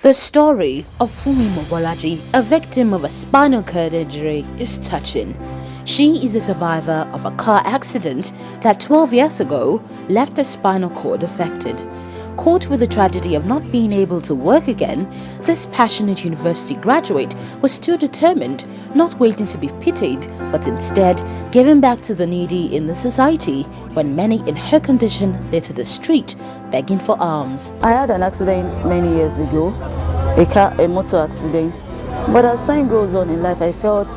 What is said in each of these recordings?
The story of Fumi Mobolaji, a victim of a spinal cord injury, is touching. She is a survivor of a car accident that 12 years ago left her spinal cord affected. Caught with the tragedy of not being able to work again, this passionate university graduate was still determined, not waiting to be pitied, but instead giving back to the needy in the society when many in her condition lay to the street begging for alms. I had an accident many years ago, a motor accident. But as time goes on in life, I felt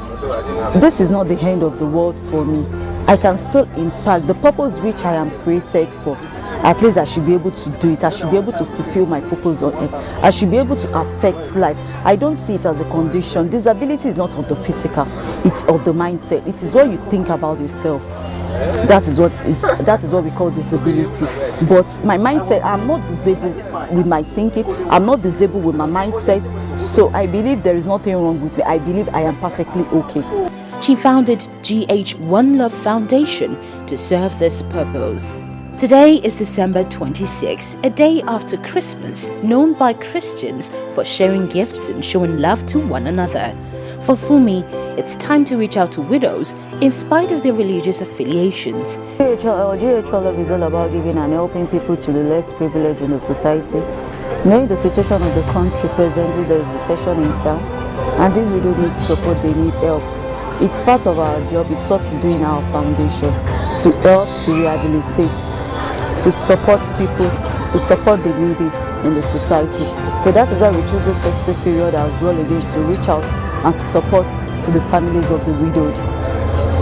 this is not the end of the world for me. I can still impact the purpose which I am created for. At least I should be able to do it. I should be able to fulfill my purpose on earth. I should be able to affect life. I don't see it as a condition. Disability is not of the physical, it's of the mindset. It is what you think about yourself. That is what we call disability. But my mindset, I'm not disabled with my thinking, I'm not disabled with my mindset. So I believe there is nothing wrong with me. I believe I am perfectly okay. She founded GH One Love Foundation to serve this purpose. Today is December 26, a day after Christmas, known by Christians for sharing gifts and showing love to one another. For Fumi, it's time to reach out to widows in spite of their religious affiliations. GH Love is all about giving and helping people to the less privileged in the society. Knowing the situation of the country presently, there is recession in town, and these widows need support, they need help. It's part of our job, it's what we do in our foundation, to help, to rehabilitate, to support people, to support the needy in the society. So that is why we choose this festive period as well again, to reach out and to support to the families of the widowed,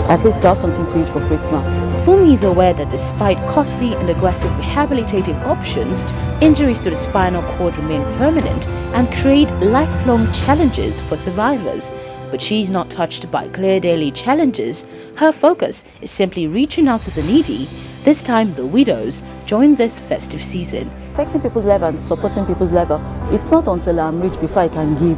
at least to have something to eat for Christmas. Fumi is aware that despite costly and aggressive rehabilitative options, injuries to the spinal cord remain permanent and create lifelong challenges for survivors. But she's not touched by clear daily challenges. Her focus is simply reaching out to the needy, this time the widows, during this festive season. Affecting people's life and supporting people's life, it's not until I'm rich before I can give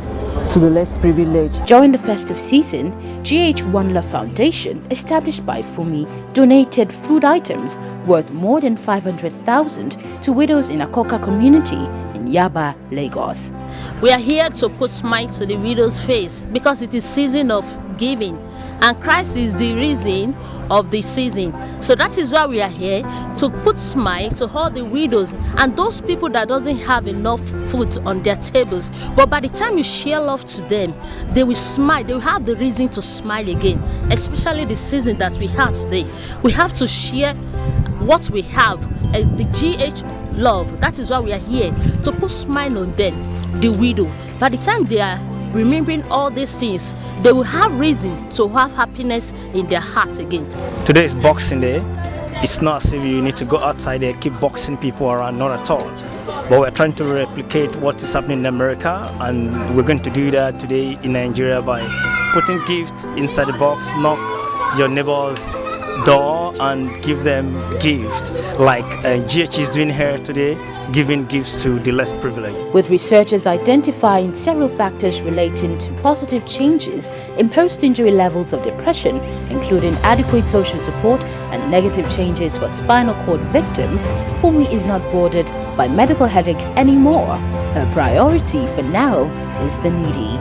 to the less privileged. During the festive season, GH One Love Foundation, established by Fumi, donated food items worth more than 500,000 to widows in Akoka community in Yaba, Lagos. We are here to put smile to the widow's face because it is season of giving, and Christ is the reason of the season. So that is why we are here, to put smile to all the widows and those people that doesn't have enough food on their tables. But by the time you share love to them, they will smile. They will have the reason to smile again, especially the season that we have today. We have to share what we have, the GH Love. That is why we are here, to put smile on them, the widow. By the time they are remembering all these things, they will have reason to have happiness in their hearts again. Today is Boxing Day. It's not as if you need to go outside there keep boxing people around, not at all. But we're trying to replicate what is happening in America, and we're going to do that today in Nigeria by putting gifts inside the box. Knock your neighbor's door and give them gift, like GH is doing here today, giving gifts to the less privileged. With researchers identifying several factors relating to positive changes in post-injury levels of depression, including adequate social support and negative changes for spinal cord victims, Fumi is not bordered by medical headaches anymore. Her priority for now is the needy.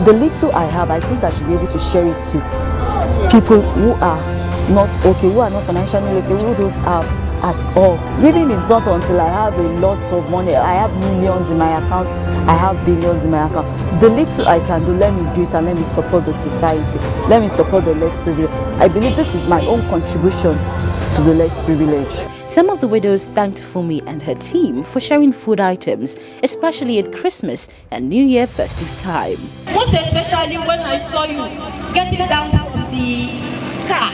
The little I have, I think I should be able to share it to people who are not okay, who are not financially okay, who don't have at all. Giving is not until I have a lot of money. I have millions in my account, I have billions in my account. The little I can do, let me do it, and let me support the society, let me support the less privileged. I believe this is my own contribution to the less privileged. Some of the widows thanked Fumi and her team for sharing food items, especially at Christmas and New Year festive time. Most especially when I saw you getting down from the car,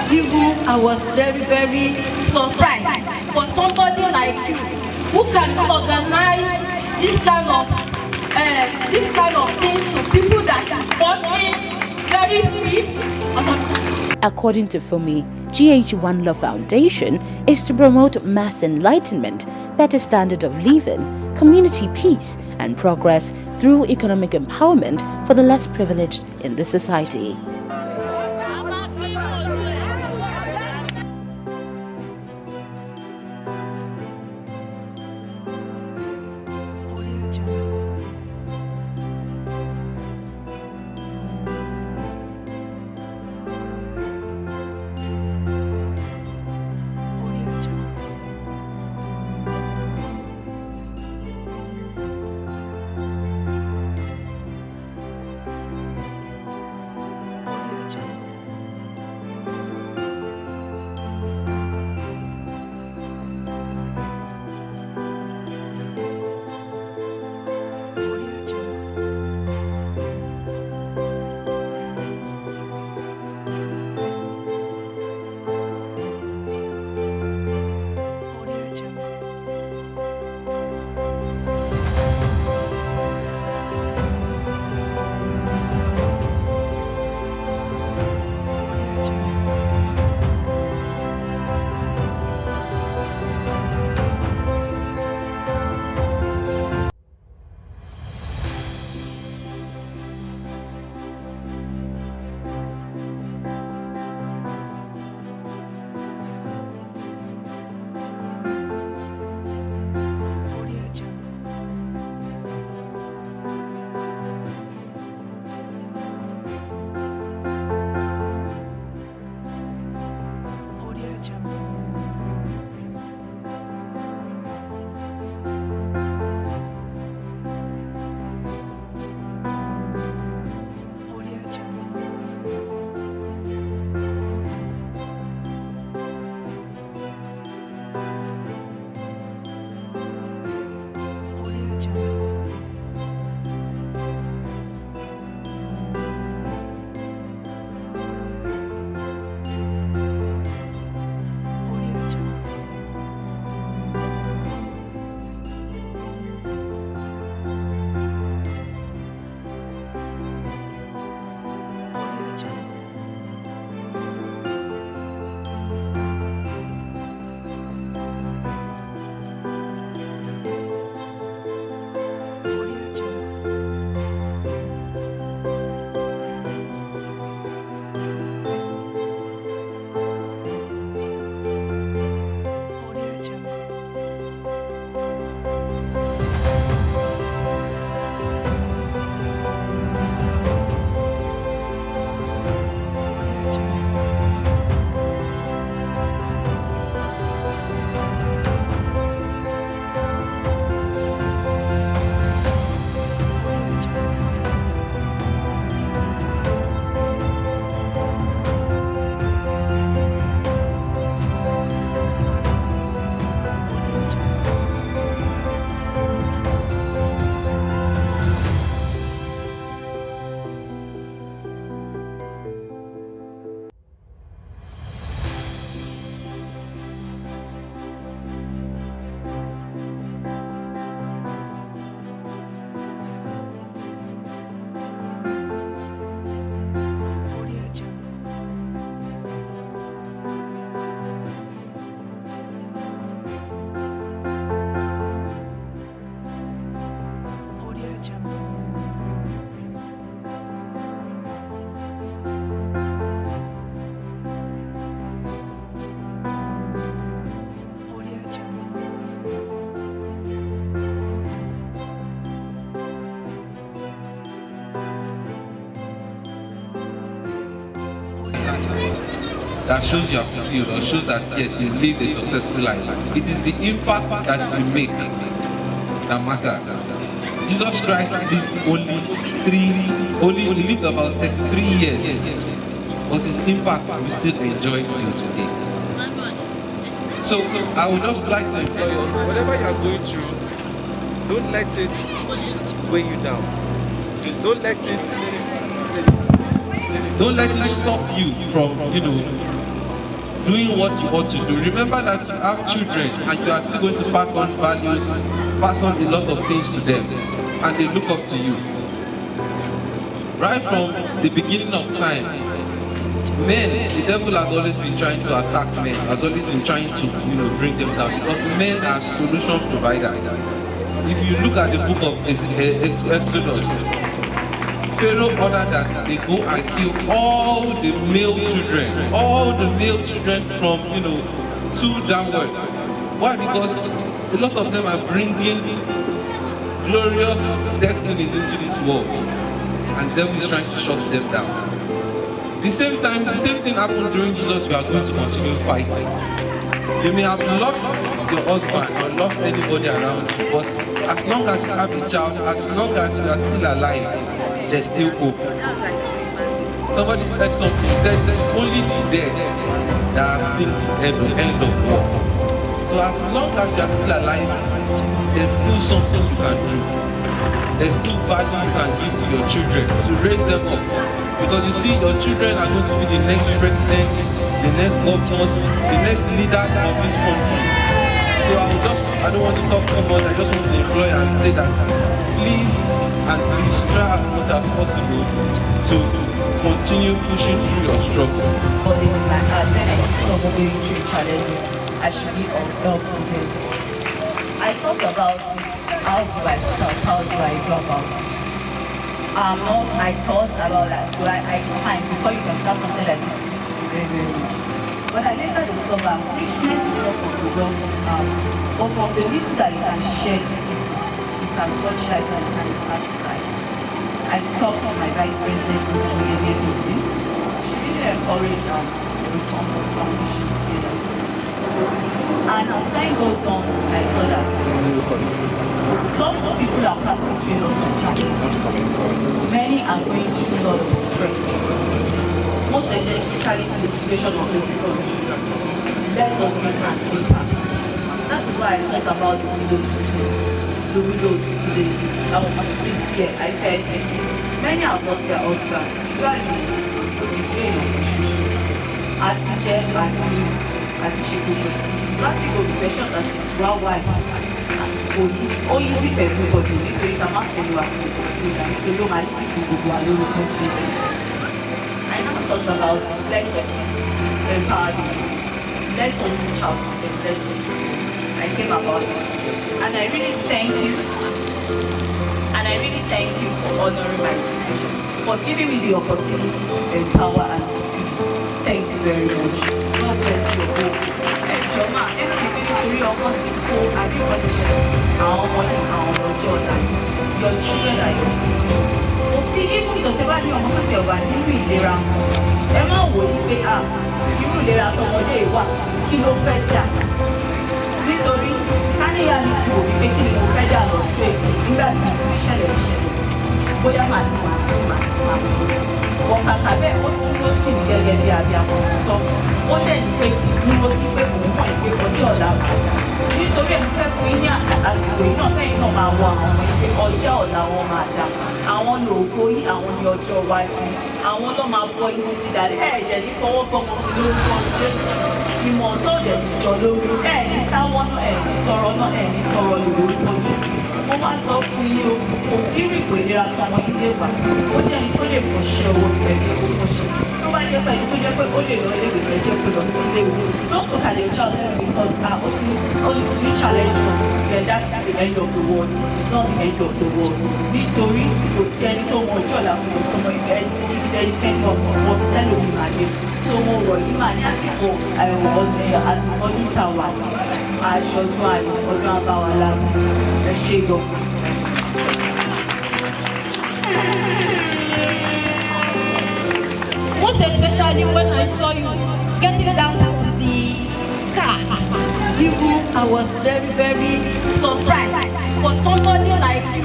I was very, very surprised. For somebody like you who can organize this kind of things to people that is working very fit. According to Fumi, GH One Love Foundation is to promote mass enlightenment, better standard of living, community peace and progress through economic empowerment for the less privileged in the society. Audio Jungle. that shows you are fulfilled or shows that yes, you lived a successful life. It is the impact that you make that matters. Jesus Christ lived he lived about 33 years, but his impact we still enjoy till today. So I would just like to implore us, whatever you are going through, don't let it weigh you down. Don't let it stop you from, doing what you ought to do. Remember that you have children and you are still going to pass on values, pass on a lot of things to them, and they look up to you. Right from the beginning of time, men, the devil has always been trying to attack men, has always been trying to, bring them down, because men are solution providers. If you look at the book of Exodus, Pharaoh ordered that they go and kill all the male children from, 2 downwards. Why? Because a lot of them are bringing glorious destinies into this world, and the devil is trying to shut them down. The same thing happened during Jesus. We are going to continue fighting. You may have lost your husband or lost anybody around you, but as long as you have a child, as long as you are still alive, there's still hope. Somebody said something, he said there's only the dead that have seen the end of war. So as long as you are still alive, there's still something you can do. there's still value you can give to your children to raise them up. Because you see, your children are going to be the next president, the next governors, the next leaders of this country. So I don't want to talk too much. I just want to employ and say that please try as much as possible to continue pushing through your struggle. But then I see someone going through challenges, I should be of help to them. I thought about it, how do I start, how do I go about it? I thought about that, fine, before you can start something like this, you need to be very, very rich. But I later discovered richness is not from the wealth you have, but from the little that you can share to people, you can touch life and you can impact lives. I talked to my vice president, Ms. Oyemi. She really encouraged the Compass Foundation together. And as time goes on, I saw that lots of people are passing through lots of challenges. Many are going through a lot of stress. Most especially in the situation of this country. Let us make an impact. That is why I talked about the widows today. The widows today. This year, I said, many have lost their husband. Gradually, they don't know. Àti ṣe gbogbo lásìkò recession àti ìtura wà ó easy for everybody nítorí ká má kọlu àkókò sí ìlà nítorí ó máa ní ti gbogbo wa lórúkọ Jésù. I now thought about it. Let us empower the youth. Let us reach out to them. Let us I came about this and I really thank you. And I really thank you for honoring my invitation, for giving me the opportunity to empower and to feed. Thank you very much. God bless you all. Jọ̀mọ́ ẹnu bíbí nítorí ọmọ tí kò àbíkọ́ ti ṣẹlẹ̀ àwọn ọmọ ní àwọn ọjọ́ ọ̀la. Your children are your future. Kò sí ibú ìdọ̀tẹ́ bá ní ọmọ tó ti wà nínú ìlera wọn. Ẹ má wò ó pé irú ìlera tọmọdé wà kí ló fẹ́ dà. Nítorí káníyà mi ti wò wípé kí ni mo fẹ́ dà lọ pé nígbà tí mo ti ṣẹlẹ̀ ìṣẹ̀lẹ̀ bóyá màá ti. Wọ́n kàkà bẹ́ẹ̀ ó dúró tì mí gẹ́gẹ́ bí abiyamọ tuntun. Ó dẹ̀ ní pé kí n dúró sí pé òun mọ̀ ìpè ọjọ́ ọ̀la wà. Nítorí ẹ̀ ń fẹ́ fún yín ní àsìkò yìí náà kẹ́yìn náà máa wọ àwọn ọmọ ìpè ọjọ́ ọ̀la wọn máa dà. Àwọn lòókó yìí àwọn ní ọjọ́ iwájú. Àwọn náà máa bọ́ inú ti dàrí. Ẹ̀ẹ́dẹ̀ ní fọwọ́ gbọ́mọ sí lórúkọ Jésù. Ìmọ̀ tó dẹ̀ ní jọ lórí. Ẹ̀ẹ́ni táwọn náà ẹ̀ẹ́ni tọrọ náà ẹ̀ẹ́ni tọrọ lórúkọ Jésù. Mo máa sọ fún yín o, kò sí ìrìnkò ìlera tó ọmọ ilé wa. Ó jẹ́ ní tó lè kọ́ ṣe owó ìgbẹ́jẹ́ kó kọ́ ṣe. Tó bá jẹ́ pẹ̀lú tó jẹ́ pé ó lè lọ ilé ìgbẹ́jẹ́ kó lọ sí ilé ìwé. Don't look at the child because ó ti ní challenge kan. Then that's the end of the world. It is not the end of the world. Nítorí kò sí ẹni tó mọ ọjọ́ làwọn ọmọ ẹnikẹ́ni ọmọ tẹ́lómi máa dé. So mo rọ̀ yìí máa ní àsìkò ọdún tàwa. Aṣojú ayọ̀ ọdún abáwálá ẹ ṣe gan. Most especially when I saw you getting down from the car, I was very, very surprised for somebody like you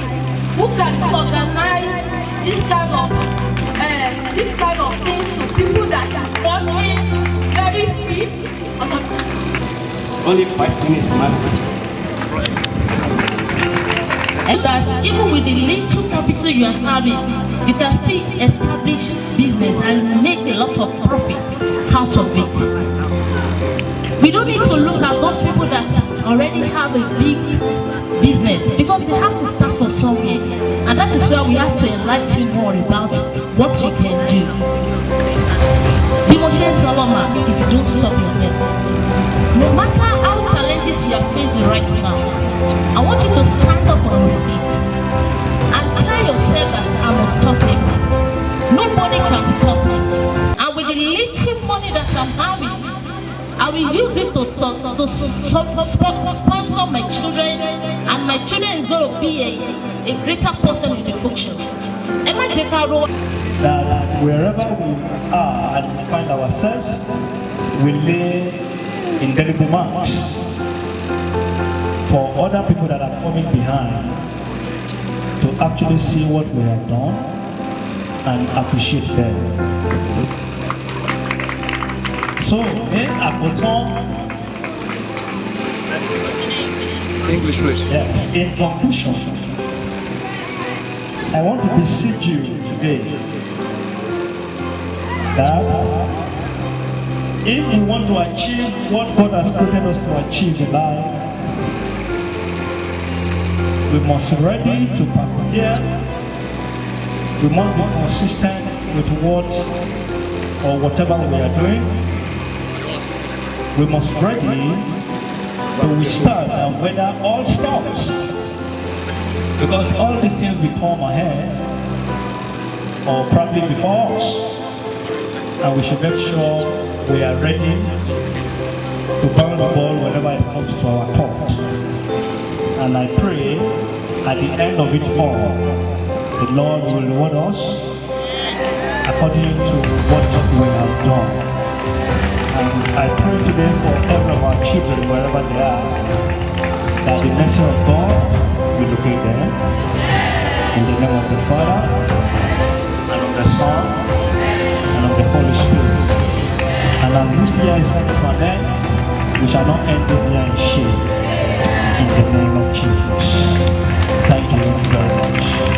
who can organize this kind of things to people that is working very fit. Only 5 minutes, man. And thus, even with the little capital you are having, you can still establish business and make a lot of profit out of it. We don't need to look at those people that already have a big business because they have to start from somewhere. And that is why we have to enlighten you more about what you can do. Dimoshe Solomon, if you don't stop your head. No matter how challenges you are facing right now, I want you to stand up on your feet and tell yourself that I'm unstoppable. Nobody can stop me. And with the little money that I'm having, I will use this to sponsor my children, and my children is going to be a greater person in the future. That wherever we are and we find ourselves, we lay indelible marks for other people that are coming behind to actually see what we have done and appreciate them. So, in Akoton, English, please. yes, in conclusion, I want to beseech you today that if we want to achieve what God has created us to achieve in life, we must be ready to persevere. We must be consistent with what or whatever we are doing. We must be ready to withstand and weather all storms. Because all these things will come ahead or probably before us. And we should make sure we are ready to bounce the ball whenever it comes to our court. And I pray at the end of it all, the Lord will reward us according to what we have done. And I pray today for every of our children, wherever they are, that the mercy of God will locate them. In the name of the Father, and of the Son, and of the Holy Spirit. And as this year is coming to an end, we shall not end this year in shame. In the name of Jesus. Thank you very much.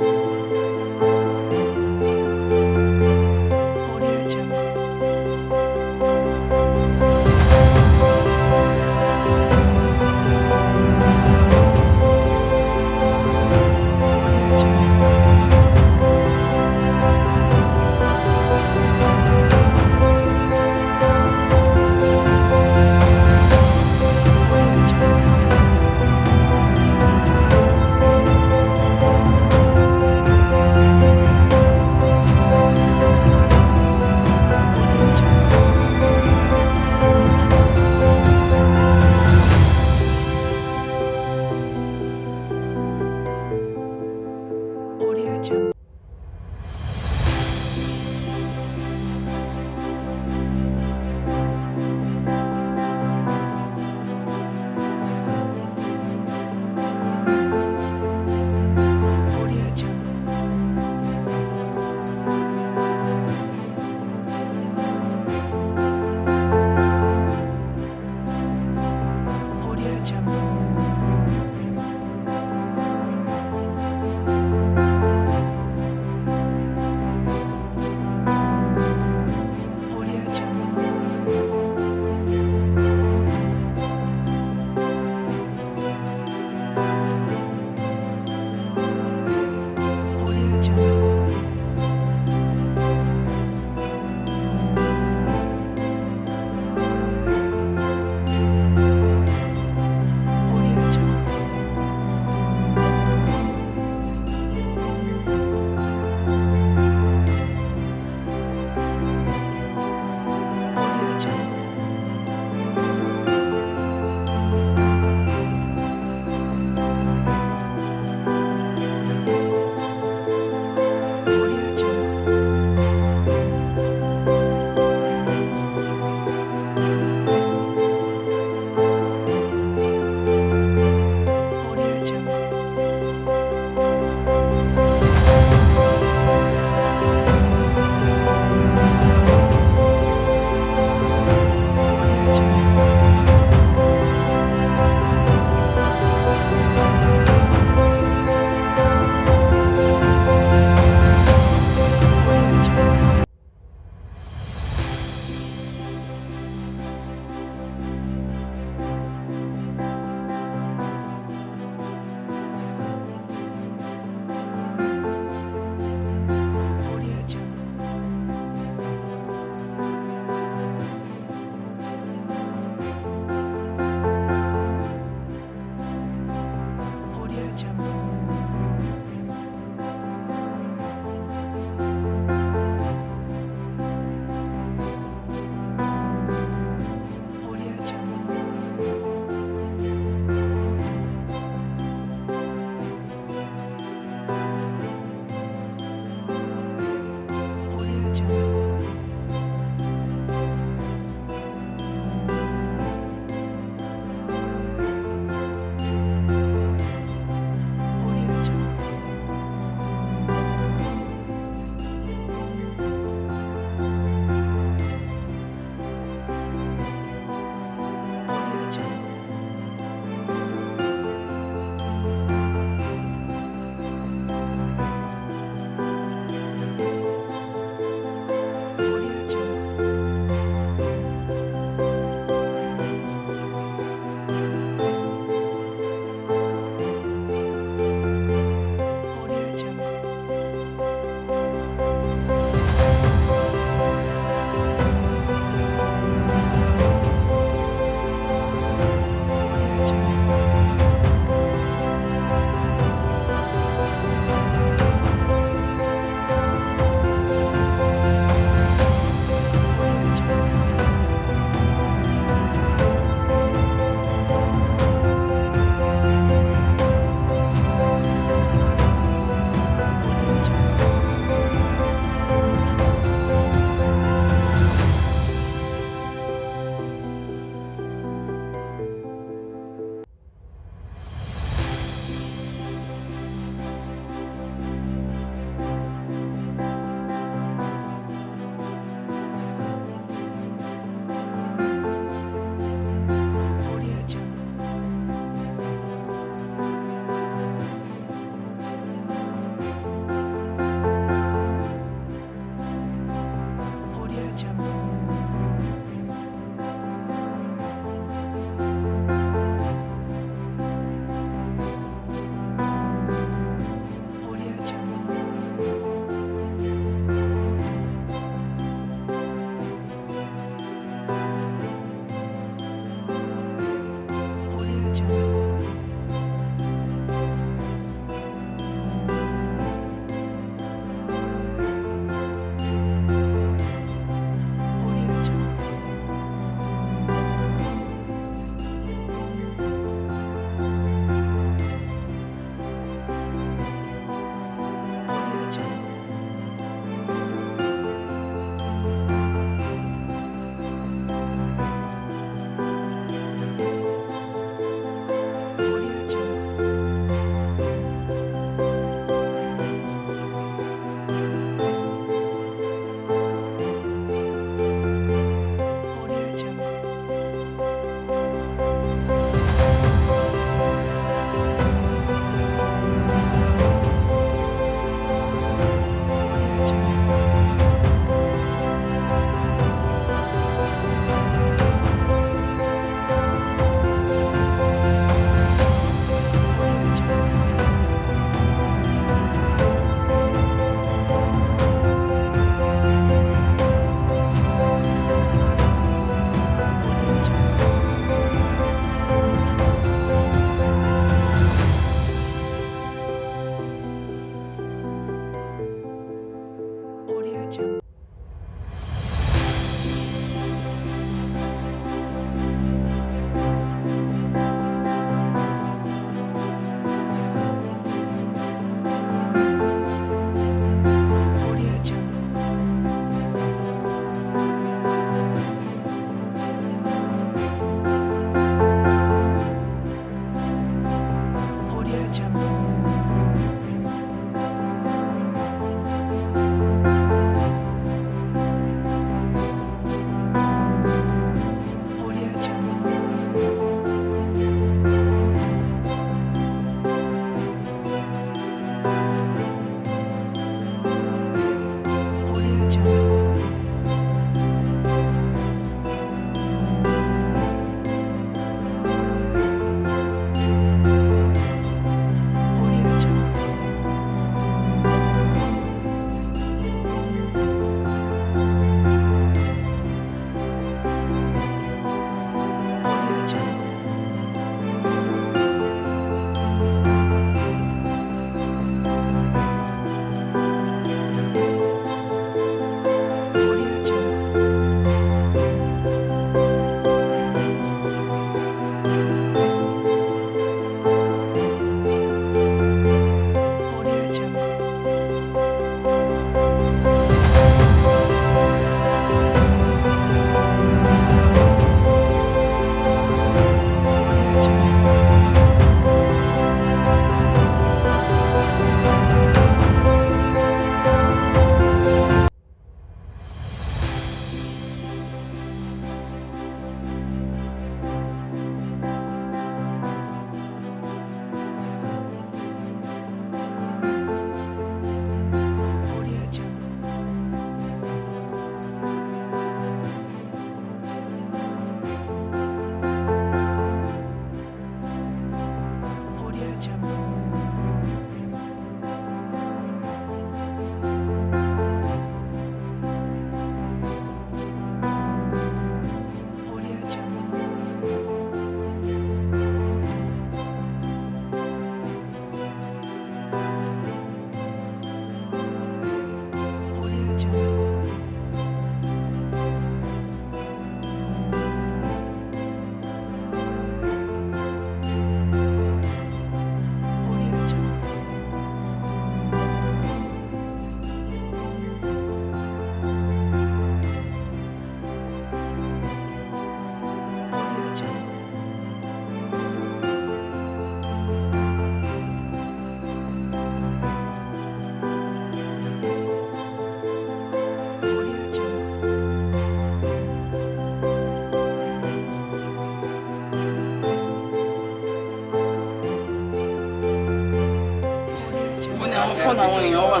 fọ́ọ̀nù àwọn èèyàn wà.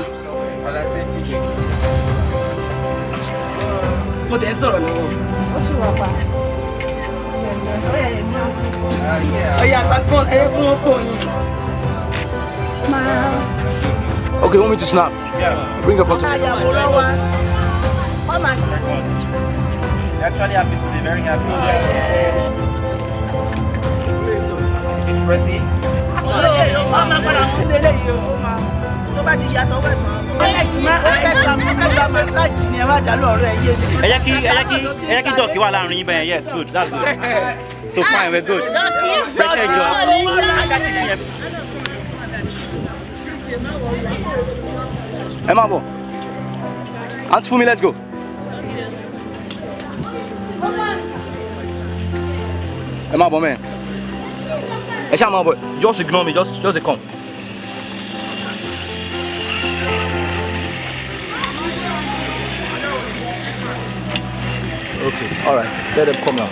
Mo tẹ̀ ń sọ̀rọ̀ lọ́wọ́. Ó sì wà pa. Ọ̀yà àtàkùn ẹ̀yẹ fún wọn kò yín. Okay, want me to snap? Yeah. Bring a photo. Actually happy today, very happy. Press it. Yes, good, that's good. So fine, we're good. Press it, Joe. Emma, go. Hands for me, let's go. Emma, man. Hey, Shaman boy, just ignore me. Just come. Okay, all right. Let them come now.